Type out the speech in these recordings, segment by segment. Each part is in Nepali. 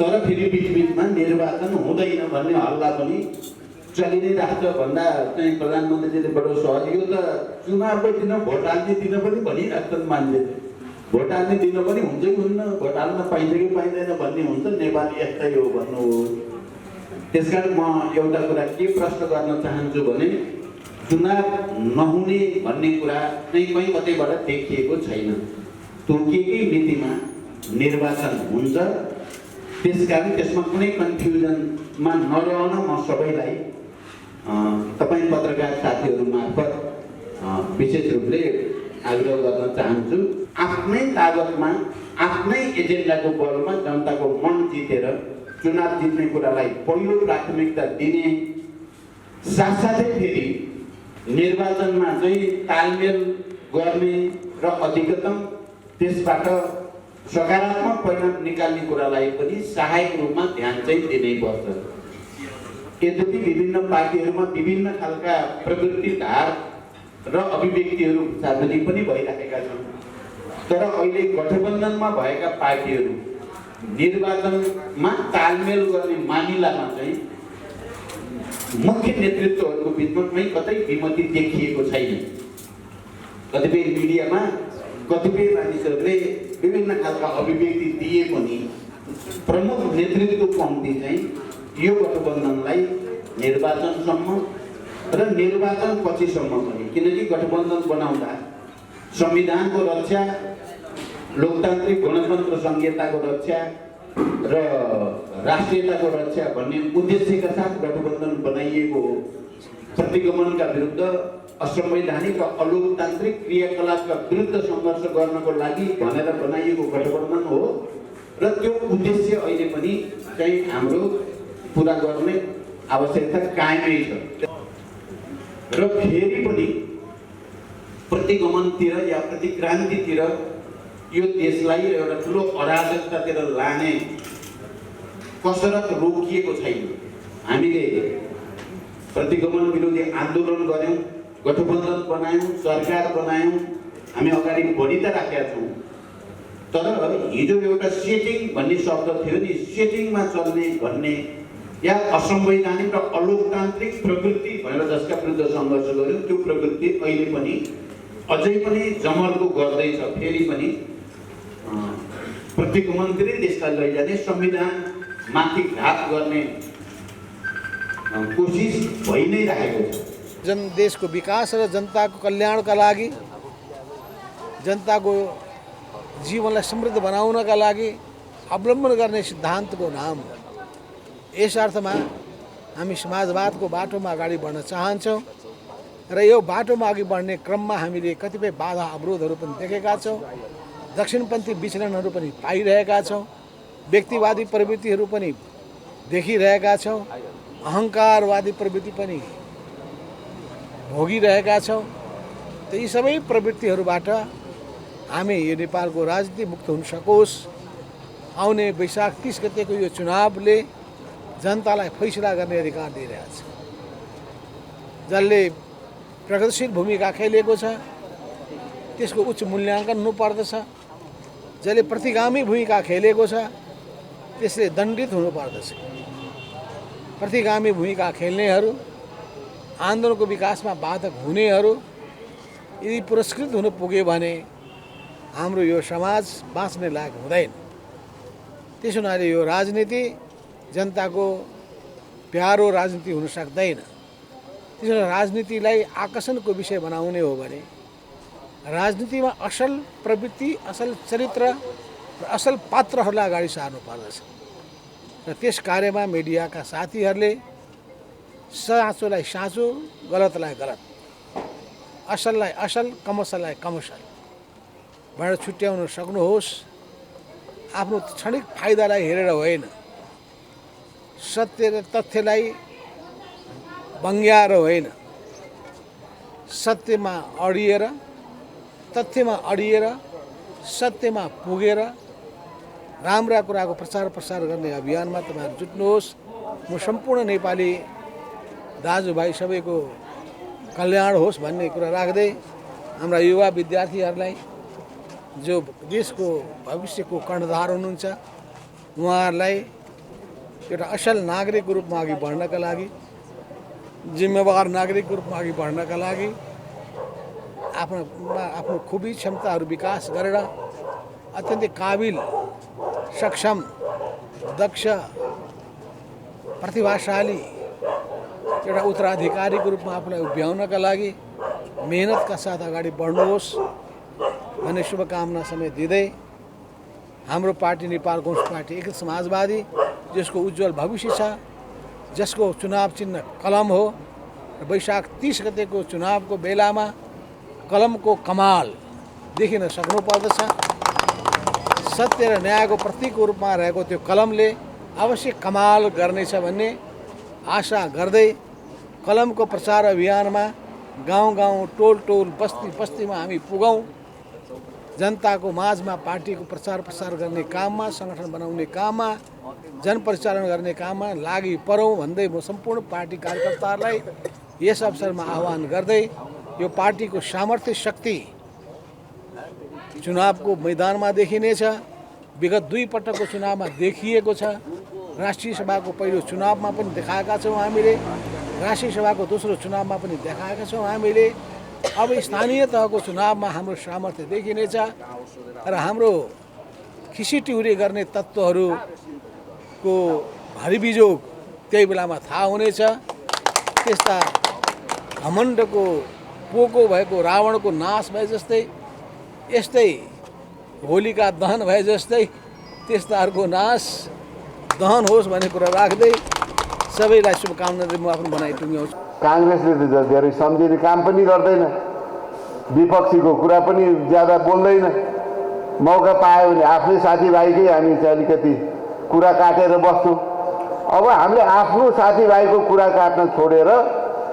तर फेरि बीचबीचमा निर्वाचन हुँदैन भन्ने हल्ला पनि चलि नै राख्छ भन्दा चाहिँ प्रधानमन्त्रीले बडो सहज यो त चुनावको दिन भोट हाल्ने दिन पनि भनिराख्छन् मान्छेले भोट हाल्ने दिन पनि हुन्छ कि हुन्न भोट हाल्न पाइन्छ कि पाइँदैन भन्ने हुन्छ नेपाली यस्तै हो भन्नु हो। त्यसकारण म एउटा कुरा के प्रश्न गर्न चाहन्छु भने चुनाव नहुने भन्ने कुरा चाहिँ कहीँ कतैबाट देखिएको छैन। तोकिएकै मितिमा निर्वाचन हुन्छ। त्यसकारण त्यसमा कुनै कन्फ्युजनमा नरहन म सबैलाई तपाईँ पत्रकार साथीहरू मार्फत विशेष रूपले आग्रह गर्न चाहन्छु। आफ्नै तागतमा आफ्नै एजेन्डाको बलमा जनताको मन जितेर चुनाव जित्ने कुरालाई पहिलो प्राथमिकता दिने साथसाथै फेरि निर्वाचनमा चाहिँ तालमेल गर्ने र अधिकतम त्यसबाट सकारात्मक परिणाम निकाल्ने कुरालाई पनि सहायक रूपमा ध्यान चाहिँ दिनै पर्छ। यद्यपि विभिन्न पार्टीहरूमा विभिन्न खालका प्रवृत्ति धार र अभिव्यक्तिहरू सार्वजनिक पनि भइराखेका छन्। तर अहिले गठबन्धनमा भएका पार्टीहरू निर्वाचनमा तालमेल गर्ने मामिलामा चाहिँ मुख्य नेतृत्वहरूको बिचमा कहीँ कतै विमति देखिएको छैन। कतिपय मिडियामा कतिपय मानिसहरूले विभिन्न खालका अभिव्यक्ति दिए पनि प्रमुख नेतृत्व पङ्क्ति चाहिँ यो गठबन्धनलाई निर्वाचनसम्म र निर्वाचन पछिसम्म पनि किनकि गठबन्धन बनाउँदा संविधानको रक्षा लोकतान्त्रिक गणतन्त्र संहिताको रक्षा र राष्ट्रियताको रक्षा भन्ने उद्देश्यका साथ गठबन्धन बनाइएको हो। प्रतिगमनका विरुद्ध असंवैधानिक र अलोकतान्त्रिक क्रियाकलापका विरुद्ध सङ्घर्ष गर्नको लागि भनेर बनाइएको गठबन्धन हो र त्यो उद्देश्य अहिले पनि चाहिँ हाम्रो पुरा गर्ने आवश्यकता कायमै छ। र फेरि पनि प्रतिगमनतिर या प्रतिक्रान्तितिर यो देशलाई एउटा ठुलो अराजकतातिर लाने कसरत रोकिएको छैन। हामीले प्रतिगमन विरोधी आन्दोलन गऱ्यौँ, गठबन्धन बनायौँ, सरकार बनायौँ, हामी अगाडि बढी त राखेका छौँ। तर हिजो एउटा सेटिङ भन्ने शब्द थियो नि, सेटिङमा चल्ने भन्ने या असंवैधानिक र अलोकतान्त्रिक प्रवृत्ति भनेर जसका विरुद्ध सङ्घर्ष गर्यौँ त्यो प्रवृत्ति अहिले पनि अझै पनि जमर्को गर्दैछ। फेरि पनि प्रतिगमनतिरै देशलाई लैजाने संविधान माथि घात गर्ने कोसिस भइ नै रहेको छ। देशको विकास र जनताको कल्याणका लागि जनताको जीवनलाई समृद्ध बनाउनका लागि अवलम्बन गर्ने सिद्धान्तको नाम हो। यस अर्थमा हामी समाजवादको बाटोमा अगाडि बढ्न चाहन्छौँ र यो बाटोमा अघि बढ्ने क्रममा हामीले कतिपय बाधा अवरोधहरू पनि देखेका छौँ। दक्षिणपन्थी विचलनहरू पनि पाइरहेका छौँ। व्यक्तिवादी प्रवृत्तिहरू पनि देखिरहेका छौँ। अहङ्कारवादी प्रवृत्ति पनि भोगिरहेका छौँ। त यी सबै प्रवृत्तिहरूबाट हामी यो नेपालको राजनीति मुक्त हुन सकोस्। आउने वैशाख 30 गतेको यो चुनावले जनतालाई फैसला गर्ने अधिकार दिइरहेछ। जसले प्रगतिशील भूमिका खेलेको छ त्यसको उच्च मूल्याङ्कन हुनुपर्दछ। जसले प्रतिगामी भूमिका खेलेको छ त्यसले दण्डित हुनुपर्दछ। प्रतिगामी भूमिका खेल्नेहरू, आन्दोलनको विकासमा बाधक हुनेहरू यदि पुरस्कृत हुन पुग्यो भने हाम्रो यो समाज बाँच्ने लायक हुँदैन। त्यसो हुनाले यो राजनीति जनताको प्यारो राजनीति हुन सक्दैन। त्यसो राजनीतिलाई आकर्षणको विषय बनाउने हो भने राजनीतिमा असल प्रवृत्ति, असल चरित्र र असल पात्रहरूलाई अगाडि सार्नु पर्दछ। र त्यस कार्यमा मिडियाका साथीहरूले साँचोलाई साँचो, गलतलाई गलत, असललाई असल, कमर्सललाई कमर्सल बाट छुट्याउन सक्नुहोस्। आफ्नो क्षणिक फाइदालाई हेरेर होइन, सत्य र तथ्यलाई बङ्ग्याएर होइन, सत्यमा अडिएर, तथ्यमा अडिएर, सत्यमा पुगेर राम्रा कुराको प्रचार प्रसार गर्ने अभियानमा तपाईँहरू जुट्नुहोस्। म सम्पूर्ण नेपाली दाजुभाइ सबैको कल्याण होस् भन्ने कुरा राख्दै हाम्रा युवा विद्यार्थीहरूलाई जो देशको भविष्यको कर्णधार हुनुहुन्छ उहाँहरूलाई एउटा असल नागरिकको रूपमा अघि बढ्नका लागि, जिम्मेवार नागरिकको रूपमा अघि बढ्नका लागि आफ्नो खुबी क्षमताहरू विकास गरेर अत्यन्तै काबिल, सक्षम, दक्ष, प्रतिभाशाली एउटा उत्तराधिकारीको रूपमा आफूलाई उभ्याउनका लागि मेहनतका साथ अगाडि बढ्नुहोस् भन्ने शुभकामना समेत दिँदै हाम्रो पार्टी नेपाल कम्युनिस्ट पार्टी एकीकृत समाजवादी, जसको उज्जवल भविष्य छ, जसको चुनाव चिन्ह कलम हो र वैशाख 30 गतेको चुनावको बेलामा कलमको कमाल देखिन सक्नुपर्दछ। सत्य र न्यायको प्रतीकको रूपमा रहेको त्यो कलमले अवश्य कमाल गर्नेछ भन्ने आशा गर्दै कलमको प्रचार अभियानमा गाउँ गाउँ, टोल टोल, बस्ती बस्तीमा हामी पुगौँ। जनताको माझमा पार्टीको प्रचार प्रसार गर्ने काममा, सङ्गठन बनाउने काममा, जनपरिचालन गर्ने काममा लागि परौँ भन्दै म सम्पूर्ण पार्टी कार्यकर्ताहरूलाई यस अवसरमा आह्वान गर्दै यो पार्टीको सामर्थ्य शक्ति चुनावको मैदानमा देखिनेछ। विगत 2 पटकको चुनावमा देखिएको छ। राष्ट्रिय सभाको पहिलो चुनावमा पनि देखाएका छौँ हामीले, राष्ट्रिय सभाको दोस्रो चुनावमा पनि देखाएका छौँ हामीले। अब स्थानीय तहको चुनावमा हाम्रो सामर्थ्य देखिनेछ र हाम्रो खिसीटिउरी गर्ने तत्त्वहरूको भरिबिजोग त्यही बेलामा थाहा हुनेछ। त्यस्ता घमण्डको पोको भएको रावणको नाश भए जस्तै, यस्तै होलिका दहन भए जस्तै त्यस्ताहरूको नाश दहन होस् भन्ने कुरा राख्दै सबैलाई शुभकामना दिँदै म आफ्नो भनाइ टुङ्ग्याउँछु। काङ्ग्रेसले त धेरै सम्झिने काम पनि गर्दैन, विपक्षीको कुरा पनि ज्यादा बोल्दैन। मौका पायो भने आफ्नै साथीभाइकै हामी चाहिँ अलिकति कुरा काटेर बस्छौँ। अब हामीले आफ्नो साथीभाइको कुरा काट्न छोडेर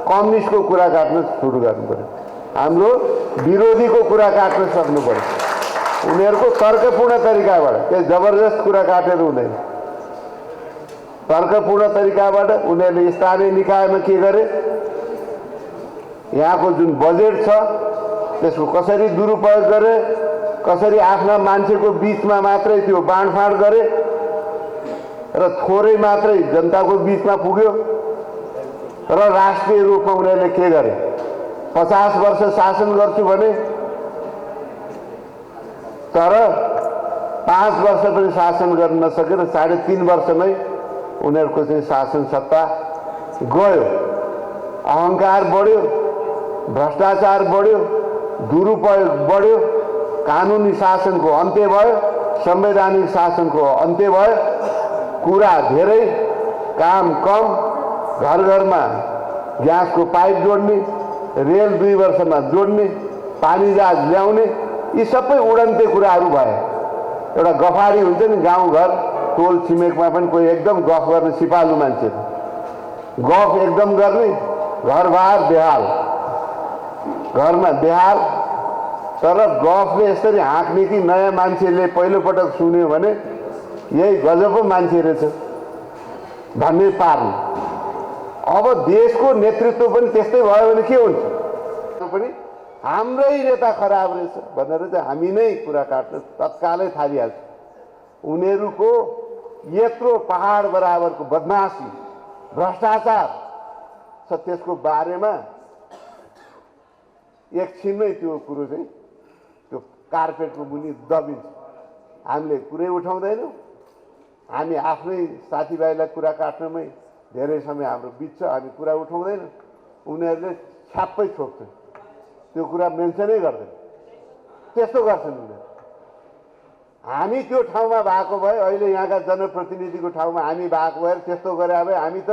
कम्युनिस्टको कुरा काट्न सुरु गर्नु पर्यो। हाम्रो विरोधीको कुरा काट्न सक्नु पर्यो। उनीहरूको तर्कपूर्ण तरिकाबाट, त्यो जबरजस्त कुरा काटेर हुँदैन। तर्कपूर्ण तरिकाबाट उनीहरूले स्थानीय निकायमा के गरे, यहाँको जुन बजेट छ त्यसको कसरी दुरुपयोग गरे, कसरी आफ्ना मान्छेको बिचमा मात्रै त्यो बाँडफाँड गरे र थोरै मात्रै जनताको बिचमा पुग्यो र राष्ट्रिय रूपमा उनीहरूले के गरे, 50 वर्ष शासन गर्छु भने तर 5 वर्ष पनि शासन गर्न नसकेर 3.5 वर्षमै उनीहरूको चाहिँ शासन सत्ता गयो। अहङ्कार बढ्यो, भ्रष्टाचार बढ्यो, दुरुपयोग बढ्यो, कानुनी शासनको अन्त्य भयो, संवैधानिक शासनको अन्त्य भयो। कुरा धेरै, काम कम, घर घरमा ग्यासको पाइप जोड्ने, रेल 2 वर्षमा जोड्ने, पानी जहाज ल्याउने, यी सबै उडन्ते कुराहरू भए। एउटा गफाडी हुन्छ नि गाउँघर, टोल छिमेकमा पनि कोही एकदम गफ गर्ने सिपालु मान्छे, गफ एकदम गर्ने, घरबार बेहाल, घरमा बेहाल। तर गफले यसरी हाँक्ने कि नयाँ मान्छेले पहिलोपटक सुन्यो भने यही गजबको मान्छे रहेछ भन्ने पार्नु। अब देशको नेतृत्व पनि त्यस्तै भयो भने के हुन्छ पनि हाम्रै नेता खराब रहेछ भनेर चाहिँ हामी नै कुरा काट्न तत्कालै थालिहाल्छ। उनीहरूको यत्रो पहाड बराबरको बदमासी भ्रष्टाचार छ, त्यसको बारेमा एकछिनमै त्यो कुरो चाहिँ त्यो कार्पेटको मुनि दबिन्छ। हामीले कुरै उठाउँदैनौँ, हामी आफ्नै साथीभाइलाई कुरा काट्नमै धेरै समय हाम्रो बित्छ, हामी कुरा उठाउँदैनौँ। उनीहरूले छ्याप्पै छोप्छन्, त्यो कुरा मेन्सनै गर्दैन, त्यस्तो गर्छन् उनीहरू। हामी त्यो ठाउँमा भएको भए, अहिले यहाँका जनप्रतिनिधिको ठाउँमा हामी भएको भएर त्यस्तो गरे भए हामी त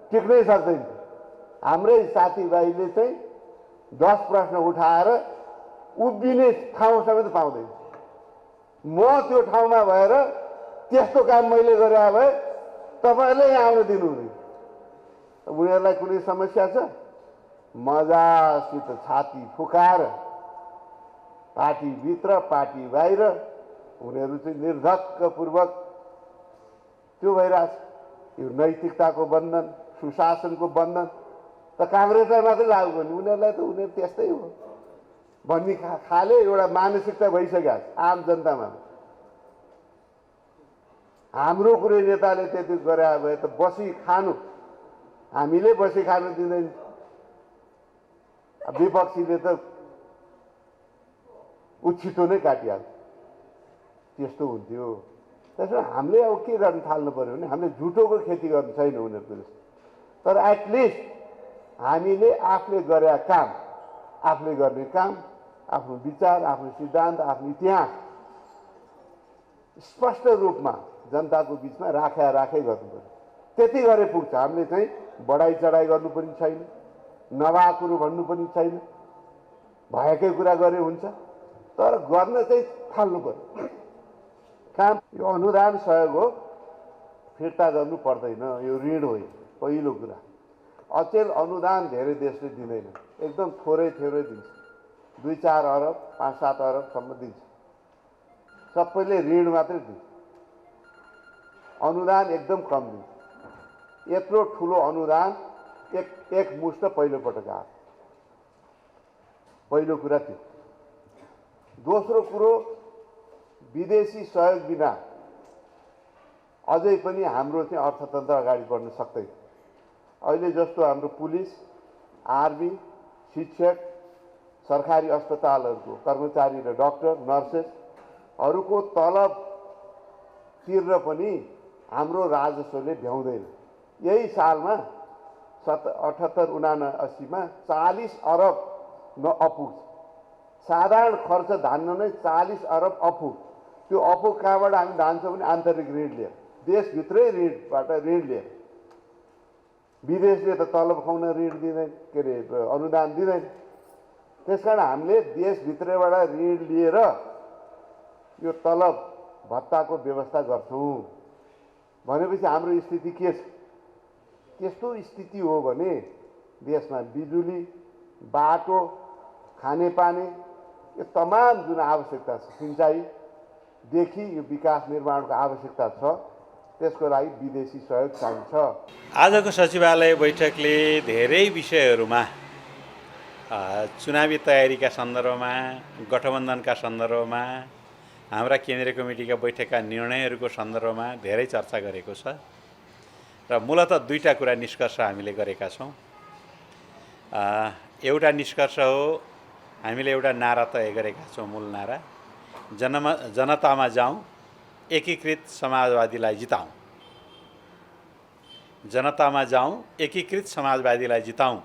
टिक्नै सक्दैन। हाम्रै साथीभाइले चाहिँ 10 प्रश्न उठाएर उभिने ठाउँ समेत पाउँदैन। म त्यो ठाउँमा भएर त्यस्तो काम मैले गरे भए तपाईँले यहाँ आउन दिनुहुँदैन। उनीहरूलाई कुनै समस्या छ? मजासित छाती फुकाएर पार्टीभित्र पार्टी बाहिर उनीहरू चाहिँ निर्धक्कपूर्वक त्यो भइरहेछ। यो नैतिकताको बन्धन, सुशासनको बन्धन त काङ्ग्रेसलाई मात्रै लागु गर्ने, उनीहरूलाई त उनीहरू त्यस्तै हो भन्ने खाले एउटा मानसिकता भइसक्यो आम जनतामा। हाम्रो कुनै नेताले त्यति गरे भए त बसी खानु, हामीले बसी खानु दिँदैन, विपक्षीले त उछिटो नै काटिहाल्छ। त्यस्तो हुन्थ्यो। त्यसमा हामीले अब के गर्न थाल्नु पर्यो भने हामीले झुटोको खेती गर्नु छैन उनीहरूको जस्तो, तर एटलिस्ट हामीले आफूले गरे काम, आफूले गर्ने काम, आफ्नो विचार, आफ्नो सिद्धान्त, आफ्नो इतिहास स्पष्ट रूपमा जनताको बिचमा राखै गर्नु पर्यो। त्यति गरे पुग्छ। हामीले चाहिँ बढाइ चढाइ गर्नु पनि छैन, नभएको कुरो भन्नु पनि छैन, भएकै कुरा गरे हुन्छ, तर गर्न चाहिँ थाल्नु पर्यो काम। यो अनुदान सहयोग हो, फिर्ता गर्नु पर्दैन, यो ऋण हो। पहिलो कुरा, अचेल अनुदान धेरै देशले दिँदैन, एकदम थोरै दिन्छ, 2-4 अरब 5-7 अरबसम्म दिन्छ। सबैले ऋण मात्रै दिन्छ, अनुदान एकदम कम दिन्छ। यत्रो ठुलो अनुदान एक मुष्ट पहिलोपटक आयो। पहिलो कुरा त्यो। दोस्रो कुरो, विदेशी सहयोग बिना अझै पनि हाम्रो चाहिँ अर्थतन्त्र अगाडि बढ्न सक्दैन। अहिले जस्तो हाम्रो पुलिस, आर्मी, शिक्षक, सरकारी अस्पतालहरूको कर्मचारी र डाक्टर, नर्सेसहरूको तलब तिर्न पनि हाम्रो राजस्वले भ्याउँदैन। यही सालमा 78-79 मा 40 अरब अपुग, साधारण खर्च धान्न नै 40 अरब अपुग। त्यो अपुग कहाँबाट हामी धान्छौँ भने आन्तरिक ऋण लिएर, देशभित्रै ऋणबाट ऋण लिएर। विदेशले त तलब खुवाउन ऋण दिँदैन, के अरे अनुदान दिँदैन। त्यसकारण हामीले देशभित्रबाट ऋण लिएर यो तलब भत्ताको व्यवस्था गर्छौँ भनेपछि हाम्रो स्थिति के छ? त्यस्तो स्थिति हो भने देशमा बिजुली, बाटो, खानेपानी, यो तमाम जुन आवश्यकता छ, सिँचाइदेखि यो विकास निर्माणको आवश्यकता छ, त्यसको लागि विदेशी सहयोग चाहिन्छ। आजको सचिवालय बैठकले धेरै विषयहरूमा चुनावी तयारीका सन्दर्भमा, गठबन्धनका सन्दर्भमा, हाम्रा केन्द्रीय कमिटीका बैठकका निर्णयहरूको सन्दर्भमा धेरै चर्चा गरेको छ र मूलतः 2टा कुरा निष्कर्ष हामीले गरेका छौँ। एउटा निष्कर्ष हो, हामीले एउटा नारा तय गरेका छौँ, मूल नारा, जनतामा जाउँ, एकीकृत समाजवादीलाई जिताउँ। जनतामा जाउँ, एकीकृत समाजवादीलाई जिताउँ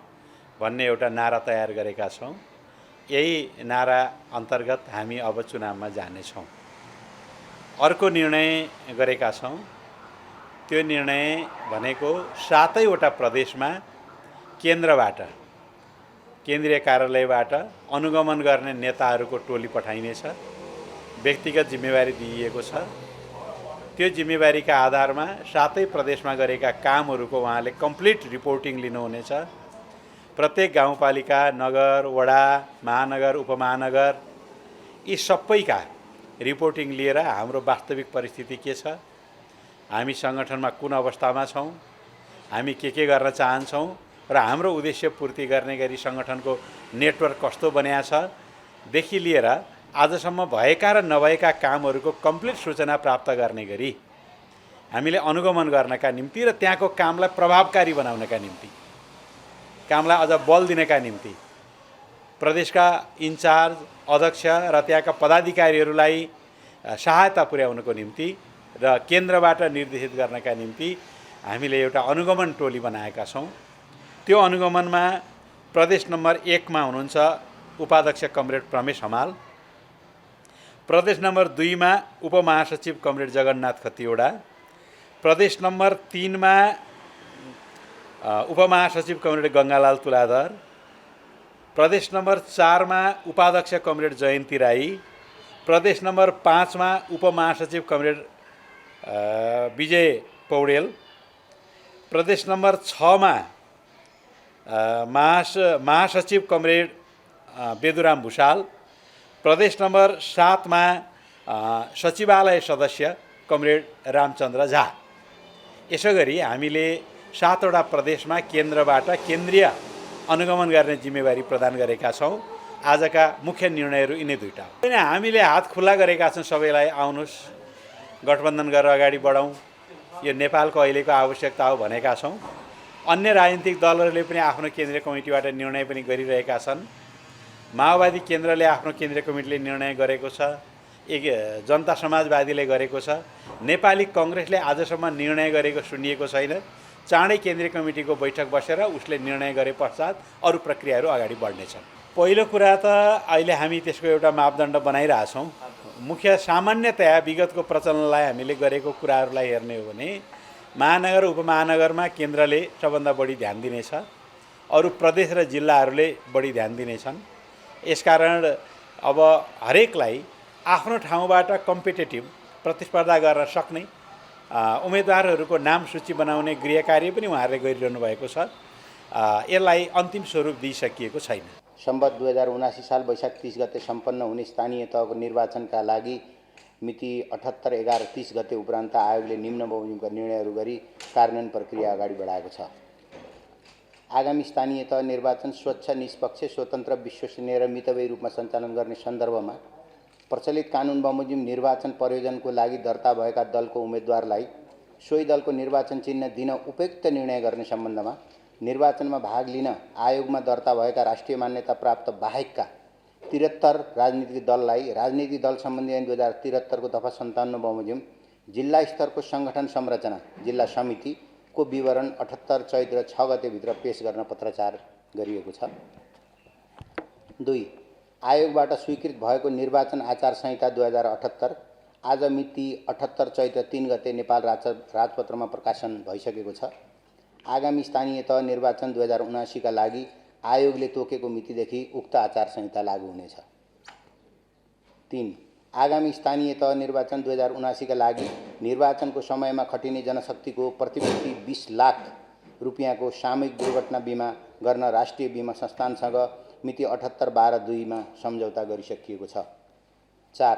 भन्ने एउटा नारा तयार गरेका छौँ। यही नारा अन्तर्गत हामी अब चुनावमा जानेछौँ। अर्को निर्णय गरेका छौँ, त्यो निर्णय भनेको 7वटा प्रदेशमा केन्द्रबाट, केन्द्रीय कार्यालयबाट अनुगमन गर्ने नेताहरूको टोली पठाइनेछ। व्यक्तिगत जिम्मेवारी दिइएको छ। त्यो जिम्मेवारीका आधारमा 7 प्रदेशमा गरेका कामहरूको उहाँले कम्प्लिट रिपोर्टिङ लिनुहुनेछ। प्रत्येक गाउँपालिका, नगर, वडा, महानगर, उपमहानगर यी सबैका रिपोर्टिङ लिएर हाम्रो वास्तविक परिस्थिति के छ, हामी सङ्गठनमा कुन अवस्थामा छौँ, हामी के गर्न चाहन्छौँ र हाम्रो उद्देश्य पूर्ति गर्ने गरी सङ्गठनको नेटवर्क कस्तो बन्या छ देखि लिएर आजसम्म भएका र नभएका कामहरूको कम्प्लिट सूचना प्राप्त गर्ने गरी हामीले अनुगमन गर्नका निम्ति र त्यहाँको कामलाई प्रभावकारी बनाउनका निम्ति, कामलाई अझ बल दिनका निम्ति प्रदेशका इन्चार्ज, अध्यक्ष र त्यहाँका पदाधिकारीहरूलाई सहायता पुर्याउनको निम्ति र केन्द्रबाट निर्देशित गर्नका निम्ति हामीले एउटा अनुगमन टोली बनाएका छौँ। त्यो अनुगमनमा प्रदेश नम्बर 1 मा हुनुहुन्छ उपाध्यक्ष कमरेड प्रमेश हमाल, प्रदेश नम्बर 2 मा उपमहासचिव कमरेड जगन्नाथ खतिवडा, प्रदेश नम्बर 3 मा उपमहासचिव कमरेड गङ्गालाल तुलाधर, प्रदेश नम्बर 4 मा उपाध्यक्ष कमरेड जयन्ती राई, प्रदेश नम्बर 5 मा उपमहासचिव कमरेड विजय पौडेल, प्रदेश नम्बर 6 मा महासचिव कमरेड बेदुराम भुषाल, प्रदेश नम्बर 7 मा सचिवालय सदस्य कमरेड रामचन्द्र झा। यसो गरी हामीले 7 वटा प्रदेशमा केन्द्रबाट केन्द्रीय अनुगमन गर्ने जिम्मेवारी प्रदान गरेका छौँ। आजका मुख्य निर्णयहरू यिनै दुईटा हो। होइन, हामीले हात खुल्ला गरेका छौँ सबैलाई, आउनुहोस् गठबन्धन गरेर अगाडि बढौँ, यो नेपालको अहिलेको आवश्यकता हो भनेका छौँ। अन्य राजनीतिक दलहरूले पनि आफ्नो केन्द्रीय कमिटीबाट निर्णय पनि गरिरहेका छन्। माओवादी केन्द्रले आफ्नो केन्द्रीय कमिटीले निर्णय गरेको छ, एक जनता समाजवादीले गरेको छ, नेपाली कङ्ग्रेसले आजसम्म निर्णय गरेको सुनिएको छैन। चाँडै केन्द्रीय कमिटीको बैठक बसेर उसले निर्णय गरे पश्चात अरू प्रक्रियाहरू अगाडि बढ्नेछन्। पहिलो कुरा त अहिले हामी त्यसको एउटा मापदण्ड बनाइरहेछौँ। मुख्य सामान्यतया विगतको प्रचलनलाई हामीले गरेको कुराहरूलाई हेर्ने हो भने महानगर उपमहानगरमा केन्द्रले सबभन्दा बढी ध्यान दिनेछ, अरू प्रदेश र जिल्लाहरूले बढी ध्यान दिनेछन्। यसकारण अब हरेकलाई आफ्नो ठाउँबाट कम्पिटेटिभ प्रतिस्पर्धा गर्न सक्ने उम्मेदवारहरूको नाम सूची बनाउने गृह कार्य पनि उहाँहरूले गरिरहनु भएको छ। यसलाई अन्तिम स्वरूप दिइसकिएको छैन। सम्वत 2079 साल वैशाख 30 गते सम्पन्न हुने स्थानीय तहको निर्वाचनका लागि मिति 78/11/30 गते उपरान्त आयोगले निम्न बमोजिमका निर्णयहरू गरी कार्यान्वयन प्रक्रिया अगाडि बढाएको छ। आगामी स्थानीय तह निर्वाचन स्वच्छ, निष्पक्ष, स्वतन्त्र, विश्वसनीय र मितव्ययी रूपमा सञ्चालन गर्ने सन्दर्भमा प्रचलित कानुन बमोजिम निर्वाचन प्रयोजनको लागि दर्ता भएका दलको उम्मेदवारलाई सोही दलको निर्वाचन चिन्ह दिन उपयुक्त निर्णय गर्ने सम्बन्धमा निर्वाचनमा भाग लिन आयोगमा दर्ता भएका राष्ट्रिय मान्यता प्राप्त बाहेकका 73 राजनीतिक दललाई राजनीतिक दल सम्बन्धी ऐन 2073 को दफा 57 बमोजिम जिल्ला स्तरको सङ्गठन संरचना जिल्ला समितिको विवरण 78 चैत्र 6 गतेभित्र पेश गर्न पत्राचार गरिएको छ। 2. आयोगबाट स्वीकृत भएको निर्वाचन आचार संहिता 2078 आज मिति 78 चैत्र 3 गते नेपाल राजपत्रमा प्रकाशन भइसकेको छ। आगामी स्थानीय तह निर्वाचन 2079 का लागि आयोगले तोकेको मितिदेखि उक्त आचार संहिता लागू हुनेछ। 3. आगामी स्थानीय तह निर्वाचन 2079 का लागि निर्वाचनको समयमा खटिने जनशक्तिको प्रति व्यक्ति 20 लाख रुपियाँको सामूहिक दुर्घटना बिमा गर्न राष्ट्रिय बिमा संस्थानसँग मिति 78/12/2 मा सम्झौता गरिसकिएको छ। 4.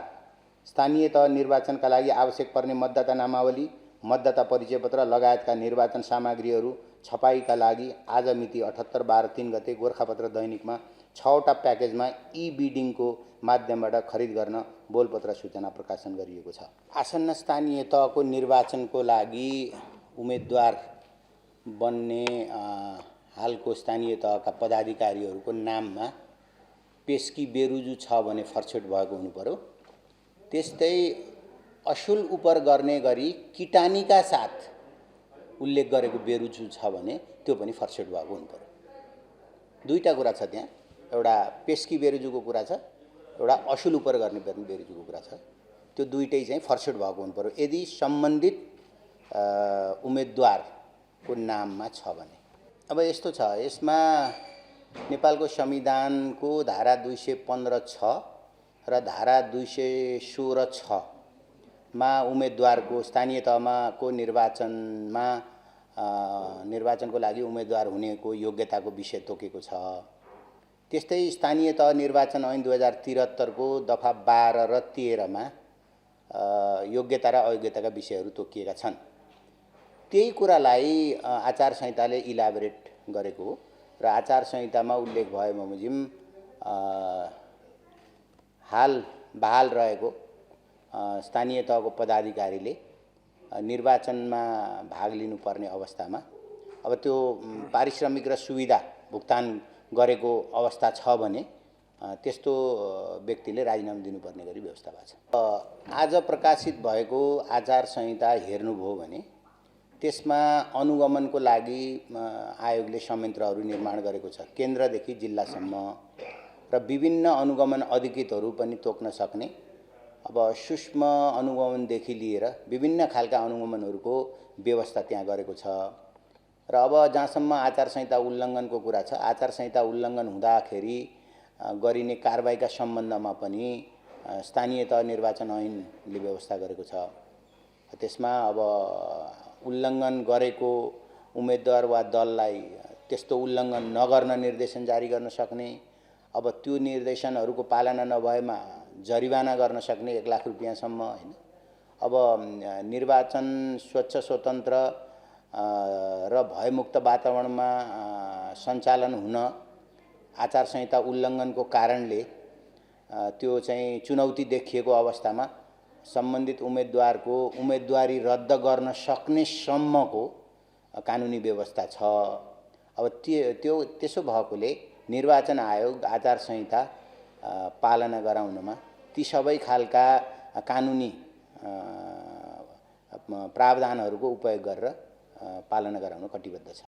स्थानीय तह निर्वाचनका लागि आवश्यक पर्ने मतदाता नामावली, मतदाता परिचय पत्र लगायतका निर्वाचन सामग्रीहरू छपाईका लागि आज मिति 78/12/3 गते गोरखापत्र दैनिकमा 6 वटा प्याकेजमा ई-बिडिङको माध्यमबाट खरिद गर्न बोलपत्र सूचना प्रकाशन गरिएको छ। आसन्न स्थानीय तहको निर्वाचनको लागि उम्मेदवार बन्ने हालको स्थानीय तहका पदाधिकारीहरूको नाममा पेस्की बेरुजु छ भने फर्सेट भएको हुनुपर्यो। त्यस्तै असुल उपर गर्ने गरी किटानीका साथ उल्लेख गरेको बेरुजु छ भने त्यो पनि फर्सेट भएको हुनुपर्यो। दुईटा कुरा छ त्यहाँ, एउटा पेस्की बेरुजुको कुरा छ, एउटा असुल उपर गर्ने बेरुजुको कुरा छ। त्यो दुईटै चाहिँ फर्सेट भएको हुनुपर्यो यदि सम्बन्धित उम्मेदवारको नाममा छ भने। अब यस्तो छ, यसमा नेपालको संविधानको धारा 215(6) र धारा 216(6) उम्मेदवारको स्थानीय तहमा को निर्वाचनको लागि उम्मेदवार हुनेको योग्यताको विषय तोकेको छ। त्यस्तै स्थानीय तह निर्वाचन ऐन 2073 को दफा 12 र 13 मा योग्यता र अयोग्यताका विषयहरू तोकिएका छन्। त्यही कुरालाई आचार संहिताले इलाबोरेट गरेको हो र आचार संहितामा उल्लेख भए बमोजिम हाल बहाल रहेको स्थानीय तहको पदाधिकारीले निर्वाचनमा भाग लिनुपर्ने अवस्थामा अब त्यो पारिश्रमिक र सुविधा भुक्तान गरेको अवस्था छ भने त्यस्तो व्यक्तिले राजीनामा दिनुपर्ने गरी व्यवस्था भएको छ। आज प्रकाशित भएको आचार संहिता हेर्नुभयो भने त्यसमा अनुगमनको लागि आयोगले संयन्त्रहरू निर्माण गरेको छ। केन्द्रदेखि जिल्लासम्म र विभिन्न अनुगमन अधिकृतहरू पनि तोक्न सक्ने अब सूक्ष्म अनुगमनदेखि लिएर विभिन्न खालका अनुगमनहरूको व्यवस्था त्यहाँ गरेको छ। र अब जहाँसम्म आचार संहिता उल्लङ्घनको कुरा छ, आचार संहिता उल्लङ्घन हुँदाखेरि गरिने कारबाहीका सम्बन्धमा पनि स्थानीय तह निर्वाचन ऐनले व्यवस्था गरेको छ। त्यसमा अब उल्लङ्घन गरेको उम्मेदवार वा दललाई त्यस्तो उल्लङ्घन नगर्न निर्देशन जारी गर्न सक्ने, अब त्यो निर्देशनहरूको पालना नभएमा जरिवाना गर्न सक्ने 1 लाख रुपैयाँसम्म हैन। अब निर्वाचन स्वच्छ स्वतन्त्र र भयमुक्त वातावरणमा सञ्चालन हुन आचार संहिता उल्लङ्घनको कारणले त्यो चाहिँ चुनौती देखिएको अवस्थामा सम्बन्धित उम्मेदवारको उम्मेदवारी रद्द गर्न सक्ने सम्मको कानुनी व्यवस्था छ। अब त्यसो भएकोले निर्वाचन आयोग आचार संहिता पालना गराउनमा ती सबै खालका कानुनी प्रावधानहरूको उपयोग गरेर पालना गराउन कटिबद्ध छ।